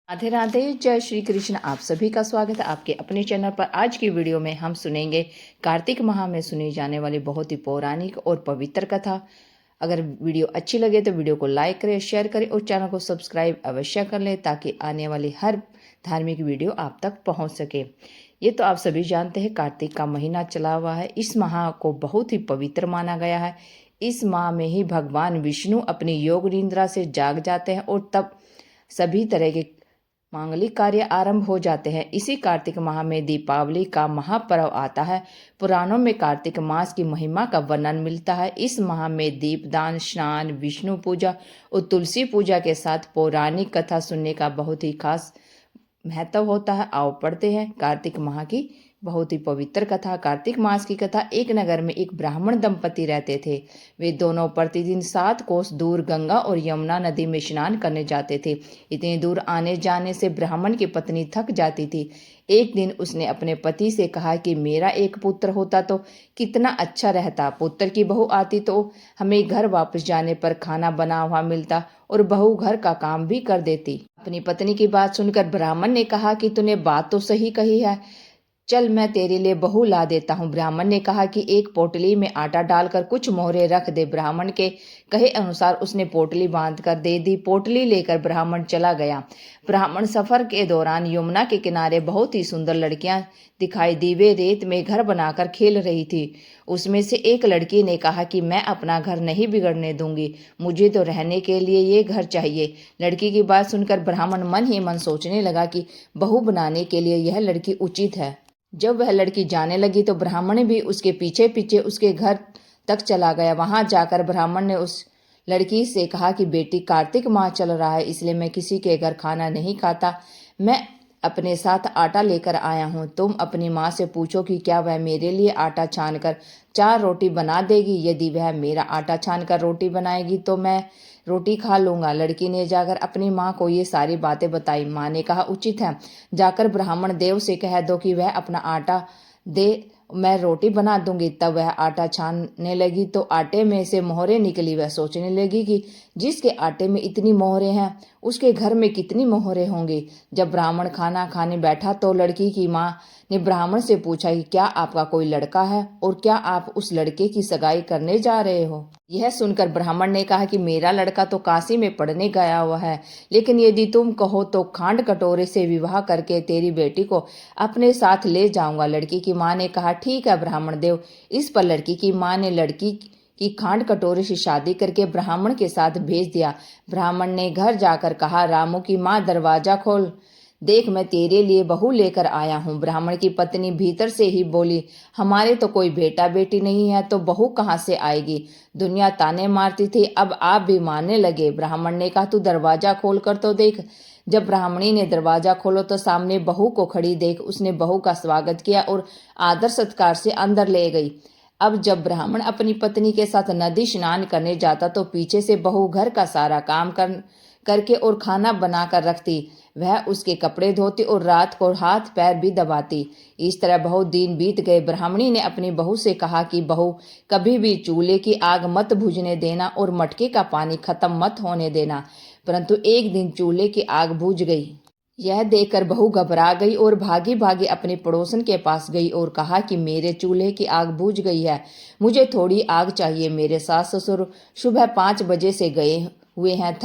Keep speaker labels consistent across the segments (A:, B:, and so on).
A: राधे राधे, जय श्री कृष्ण। आप सभी का स्वागत है आपके अपने चैनल पर। आज की वीडियो में हम सुनेंगे कार्तिक माह में सुनी जाने वाली बहुत ही पौराणिक और पवित्र कथा। अगर वीडियो अच्छी लगे तो वीडियो को लाइक करें, शेयर करें और चैनल को सब्सक्राइब अवश्य कर लें ताकि आने वाली हर धार्मिक वीडियो आप तक पहुंच सके। ये तो आप सभी जानते हैं, कार्तिक का महीना चला हुआ है। इस माह को बहुत ही पवित्र माना गया है। इस माह में ही भगवान विष्णु अपनी योग निद्रा से जाग जाते हैं और तब सभी तरह के मांगलिक कार्य आरंभ हो जाते हैं। इसी कार्तिक माह में दीपावली का महापर्व आता है। पुराणों में कार्तिक मास की महिमा का वर्णन मिलता है। इस माह में दीपदान, स्नान, विष्णु पूजा और तुलसी पूजा के साथ पौराणिक कथा सुनने का बहुत ही खास महत्व होता है। आओ पढ़ते हैं कार्तिक माह की बहुत ही पवित्र कथा। कार्तिक मास की कथा। एक नगर में एक ब्राह्मण दंपति रहते थे। वे दोनों प्रतिदिन 7 कोस दूर गंगा और यमुना नदी में स्नान करने जाते थे। इतनी दूर आने जाने से ब्राह्मण की पत्नी थक जाती थी। एक दिन उसने अपने पति से कहा कि मेरा एक पुत्र होता तो कितना अच्छा रहता। पुत्र की बहू आती तो हमें घर वापस जाने पर खाना बना हुआ मिलता और बहू घर का काम भी कर देती। अपनी पत्नी की बात सुनकर ब्राह्मण ने कहा कि तूने बात तो सही कही है, चल मैं तेरे लिए बहू ला देता हूँ। ब्राह्मण ने कहा कि एक पोटली में आटा डालकर कुछ मोहरे रख दे। ब्राह्मण के कहे अनुसार उसने पोटली बांध कर दे दी। पोटली लेकर ब्राह्मण चला गया। ब्राह्मण सफर के दौरान यमुना के किनारे बहुत ही सुंदर लड़कियां दिखाई दी। वे रेत में घर बनाकर खेल रही थी। उसमें से एक लड़की ने कहा कि मैं अपना घर नहीं बिगड़ने दूंगी, मुझे तो रहने के लिए ये घर चाहिए। लड़की की बात सुनकर ब्राह्मण मन ही मन सोचने लगा कि बहू बनाने के लिए यह लड़की उचित है। जब वह लड़की जाने लगी तो ब्राह्मण भी उसके पीछे पीछे उसके घर तक चला गया। वहां जाकर ब्राह्मण ने उस लड़की से कहा कि बेटी, कार्तिक माह चल रहा है, इसलिए मैं किसी के घर खाना नहीं खाता। मैं अपने साथ आटा लेकर आया हूँ। तुम अपनी माँ से पूछो कि क्या वह मेरे लिए आटा छानकर 4 रोटी बना देगी। यदि वह मेरा आटा छानकर रोटी बनाएगी तो मैं रोटी खा लूंगा। लड़की ने जाकर अपनी माँ को ये सारी बातें बताई। माँ ने कहा उचित है, जाकर ब्राह्मण देव से कह दो कि वह अपना आटा दे, मैं रोटी बना दूंगी। तब वह आटा छानने लगी तो आटे में से मोहरे निकली। वह सोचने लगी कि जिसके आटे में इतनी मोहरे हैं उसके घर में कितनी मोहरे होंगी। जब ब्राह्मण खाना खाने बैठा तो लड़की की माँ ने ब्राह्मण से पूछा कि क्या आपका कोई लड़का है और क्या आप उस लड़के की सगाई करने जा रहे हो। यह सुनकर ब्राह्मण ने कहा कि मेरा लड़का तो काशी में पढ़ने गया हुआ है, लेकिन यदि तुम कहो तो खांड कटोरे से विवाह करके तेरी बेटी को अपने साथ ले जाऊंगा। लड़की की माँ ने कहा ठीक है ब्राह्मण देव। इस पर लड़की की माँ ने लड़की की खांड कटोरे से शादी करके ब्राह्मण के साथ भेज दिया। ब्राह्मण ने घर जाकर कहा, रामू की माँ दरवाजा खोल, देख मैं तेरे लिए बहू लेकर आया हूँ। ब्राह्मण की पत्नी भीतर से ही बोली, हमारे तो कोई बेटा बेटी नहीं है तो बहू कहाँ से आएगी। दुनिया ताने मारती थी, अब आप भी मारने लगे। ब्राह्मण ने कहा तू दरवाजा खोल कर तो देख। जब ब्राह्मणी ने दरवाजा खोलो तो सामने बहू को खड़ी देख उसने बहू का स्वागत किया और आदर सत्कार से अंदर ले गई। अब जब ब्राह्मण अपनी पत्नी के साथ नदी स्नान करने जाता तो पीछे से बहू घर का सारा काम करके और खाना बनाकर रखती। वह उसके कपड़े धोती और रात को हाथ पैर भी दबाती। इस तरह बहुत दिन बीत गए। ब्राह्मणी ने अपनी बहू से कहा कि बहू, कभी भी चूल्हे की आग मत बुझने देना और मटके का पानी खत्म मत होने देना। परंतु एक दिन चूल्हे की आग बुझ गई। यह देखकर बहू घबरा गई और भागी भागी अपने पड़ोसन के पास गई और कहा कि मेरे चूल्हे की आग बुझ गई है, मुझे थोड़ी आग चाहिए। मेरे सास ससुर सुबह 5 बजे से गए हुए हैं,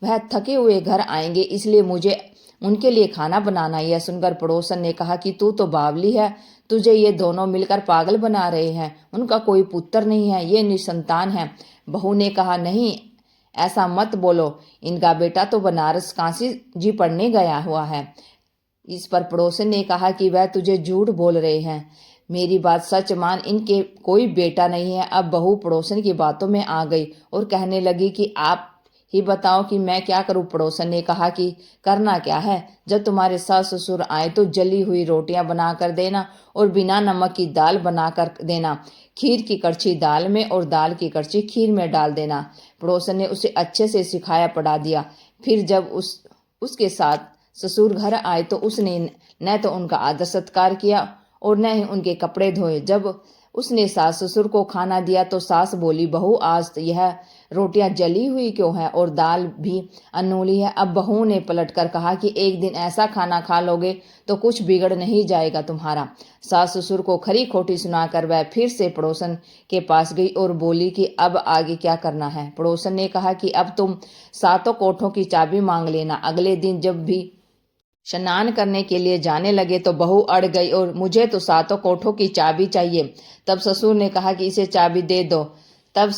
A: वह थके हुए घर आएंगे, इसलिए मुझे उनके लिए खाना बनाना। यह सुनकर पड़ोसन ने कहा कि तू तो बावली है, तुझे ये दोनों मिलकर पागल बना रहे हैं। उनका कोई पुत्र नहीं है, ये निसंतान है। बहू ने कहा नहीं, ऐसा मत बोलो, इनका बेटा तो बनारस काशी जी पढ़ने गया हुआ है। इस पर पड़ोसन ने कहा कि वह तुझे झूठ बोल रहे हैं, मेरी बात सच मान, इनके कोई बेटा नहीं है। अब बहू पड़ोसन की बातों में आ गई और कहने लगी कि आप ही बताओ कि मैं क्या करूं। पड़ोसन ने कहा कि करना क्या है, जब तुम्हारे सास ससुर आए तो जली हुई रोटियां बनाकर देना और बिना नमक की दाल बनाकर देना। खीर की कड़छी दाल में और दाल की कड़छी खीर में डाल देना। पड़ोसन ने उसे अच्छे से सिखाया पढ़ा दिया। फिर जब उसके साथ ससुर घर आए तो उसने न तो उनका आदर सत्कार किया और न ही उनके कपड़े धोए। जब उसने सास ससुर को खाना दिया तो सास बोली, बहू आज यह रोटियां जली हुई क्यों है और दाल भी अनूली है। अब बहू ने पलटकर कहा कि एक दिन ऐसा खाना खा लोगे तो कुछ बिगड़ नहीं जाएगा तुम्हारा। सास ससुर को खरी खोटी सुनाकर वह फिर से पड़ोसन के पास गई और बोली कि अब आगे क्या करना है। पड़ोसन ने कहा कि अब तुम सातों कोठों की चाबी मांग लेना। अगले दिन जब भी स्नान करने के लिए जाने लगे तो बहू अड़ गई और मुझे तो सातों कोठों की चाबी चाहिए। तब ससुर ने कहा कि इसे चाबी दे दो। तब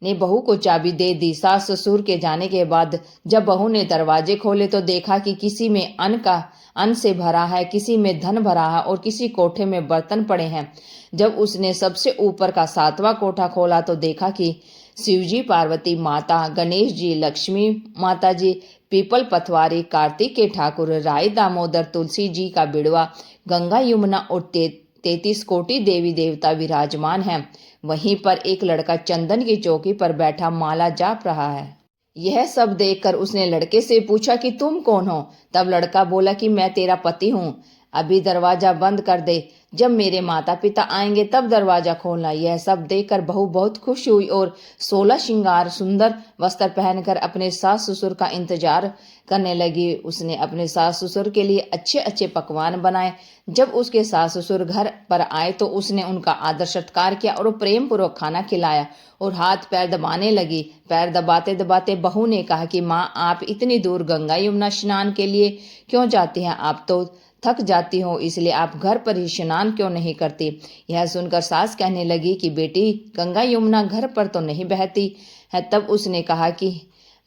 A: ने बहू को चाबी दे दी। सास ससुर के जाने के बाद जब बहू ने दरवाजे खोले तो देखा कि किसी में अन्न से भरा है, किसी में धन भरा है और किसी कोठे में बर्तन पड़े हैं। जब उसने सबसे ऊपर का 7वां कोठा खोला तो देखा कि शिवजी, पार्वती माता, गणेश जी, लक्ष्मी माता जी, पीपल पथवारी, कार्तिक के ठाकुर, राय दामोदर, तुलसी जी का बिड़वा, गंगा यमुना और 33 कोटि देवी देवता विराजमान हैं। वहीं पर एक लड़का चंदन की चौकी पर बैठा माला जाप रहा है। यह सब देखकर उसने लड़के से पूछा कि तुम कौन हो। तब लड़का बोला कि मैं तेरा पति हूँ, अभी दरवाजा बंद कर दे, जब मेरे माता पिता आएंगे तब दरवाजा खोलना। यह सब देखकर बहू बहुत खुश हुई और 16 श्रृंगार सुंदर वस्त्र पहनकर अपने सास ससुर का इंतजार करने लगी। उसने अपने सास ससुर के लिए अच्छे अच्छे पकवान बनाए। जब उसके सास ससुर घर पर आए तो उसने उनका आदर सत्कार किया और प्रेम पूर्वक खाना खिलाया और हाथ पैर दबाने लगी। पैर दबाते दबाते बहू ने कहा कि माँ, आप इतनी दूर गंगा यमुना स्नान के लिए क्यों जाती हैं? आप तो थक जाती हो, इसलिए आप घर पर ही स्नान क्यों नहीं करती? यह सुनकर सास कहने लगी कि बेटी, गंगा यमुना घर पर तो नहीं बहती है। तब उसने कहा कि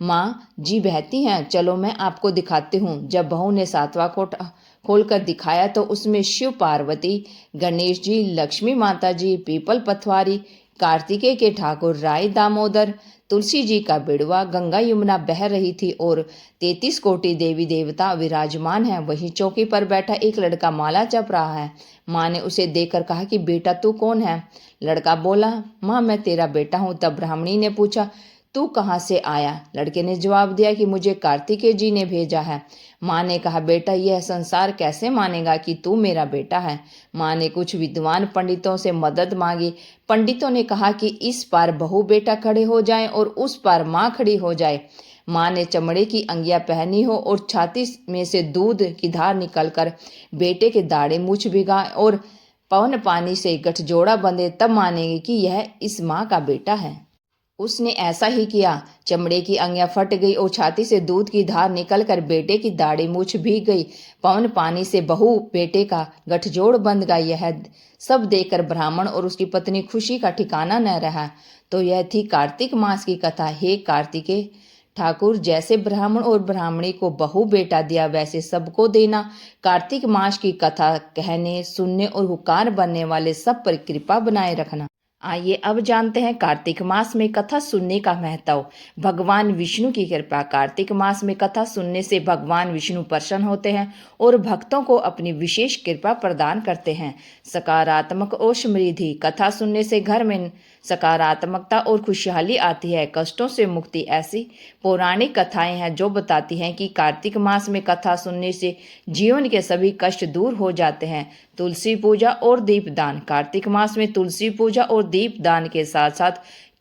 A: माँ जी बहती हैं, चलो मैं आपको दिखाती हूँ। जब बहू ने 7वां कोठा खोलकर दिखाया तो उसमें शिव, पार्वती, गणेश जी, लक्ष्मी माता जी, पीपल पथवारी, कार्तिकेय के ठाकुर, राय दामोदर, तुलसी जी का बिड़वा, गंगा यमुना बह रही थी और 33 कोटि देवी देवता विराजमान हैं। वहीं चौकी पर बैठा एक लड़का माला जप रहा है। माँ ने उसे देखकर कहा कि बेटा तू कौन है? लड़का बोला, माँ मैं तेरा बेटा हूँ। तब ब्राह्मणी ने पूछा, तू कहाँ से आया? लड़के ने जवाब दिया कि मुझे कार्तिकेय जी ने भेजा है। माँ ने कहा, बेटा यह संसार कैसे मानेगा कि तू मेरा बेटा है? माँ ने कुछ विद्वान पंडितों से मदद मांगी। पंडितों ने कहा कि इस पार बहू बेटा खड़े हो जाएं और उस पार माँ खड़ी हो जाए। माँ ने चमड़े की अंगियां पहनी हो और छाती में से दूध की धार निकलकर बेटे के दाढ़े मूछ भिगाए और पवन पानी से गठजोड़ा बंधे, तब मानेगी कि यह इस माँ का बेटा है। उसने ऐसा ही किया। चमड़े की अंगियां फट गई और छाती से दूध की धार निकलकर बेटे की दाढ़ी मूछ भीग गई। पवन पानी से बहू बेटे का गठजोड़ बंध गया। यह सब देखकर ब्राह्मण और उसकी पत्नी खुशी का ठिकाना न रहा। तो यह थी कार्तिक मास की कथा। हे कार्तिकेय ठाकुर, जैसे ब्राह्मण और ब्राह्मणी को बहू बेटा दिया वैसे सबको देना। कार्तिक मास की कथा कहने, सुनने और हुकार बनने वाले सब पर कृपा बनाए रखना। आइए अब जानते हैं कार्तिक मास में कथा सुनने का महत्व। भगवान विष्णु की कृपा। कार्तिक मास में कथा सुनने से भगवान विष्णु प्रसन्न होते हैं और भक्तों को अपनी विशेष कृपा प्रदान करते हैं। सकारात्मक और समृद्धि। कथा सुनने से घर में सकारात्मकता और खुशहाली आती है, कष्टों से मुक्ति। ऐसी पौराणिक कथाएं हैं जो बताती हैं कि कार्तिक मास में कथा सुनने से जीवन के सभी कष्ट दूर हो जाते हैं। तुलसी पूजा और दीपदान। कार्तिक मास में तुलसी पूजा और दीपदान के साथ साथ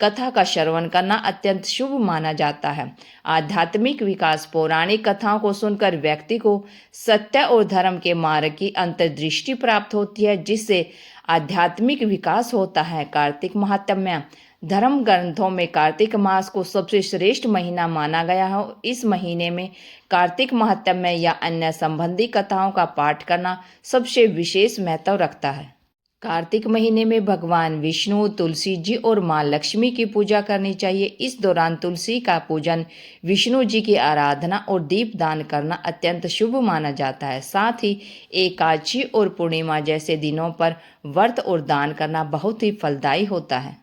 A: कथा का श्रवण करना अत्यंत शुभ माना जाता है। आध्यात्मिक विकास। पौराणिक कथाओं को सुनकर व्यक्ति को सत्य और धर्म के मार्ग की अंतर्दृष्टि प्राप्त होती है, जिससे आध्यात्मिक विकास होता है। कार्तिक महात्म्य। धर्म ग्रंथों में कार्तिक मास को सबसे श्रेष्ठ महीना माना गया है। इस महीने में कार्तिक महात्म्य या अन्य संबंधी कथाओं का पाठ करना सबसे विशेष महत्व रखता है। कार्तिक महीने में भगवान विष्णु, तुलसी जी और माँ लक्ष्मी की पूजा करनी चाहिए। इस दौरान तुलसी का पूजन, विष्णु जी की आराधना और दीपदान करना अत्यंत शुभ माना जाता है। साथ ही एकादशी और पूर्णिमा जैसे दिनों पर व्रत और दान करना बहुत ही फलदायी होता है।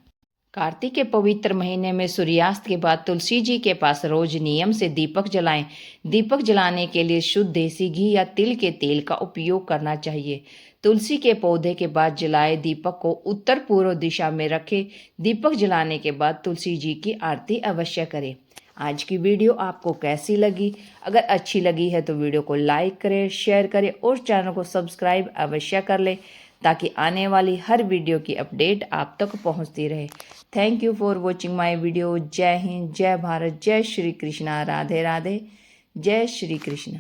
A: कार्तिक के पवित्र महीने में सूर्यास्त के बाद तुलसी जी के पास रोज नियम से दीपक जलाएं। दीपक जलाने के लिए शुद्ध देसी घी या तिल के तेल का उपयोग करना चाहिए। तुलसी के पौधे के बाद जलाए दीपक को उत्तर पूर्व दिशा में रखें। दीपक जलाने के बाद तुलसी जी की आरती अवश्य करें। आज की वीडियो आपको कैसी लगी? अगर अच्छी लगी है तो वीडियो को लाइक करें, शेयर करें और चैनल को सब्सक्राइब अवश्य कर लें ताकि आने वाली हर वीडियो की अपडेट आप तक पहुंचती रहे। Thank you for watching my video. जय हिंद, जय भारत, जय श्री कृष्णा, राधे राधे, जय श्री कृष्ण।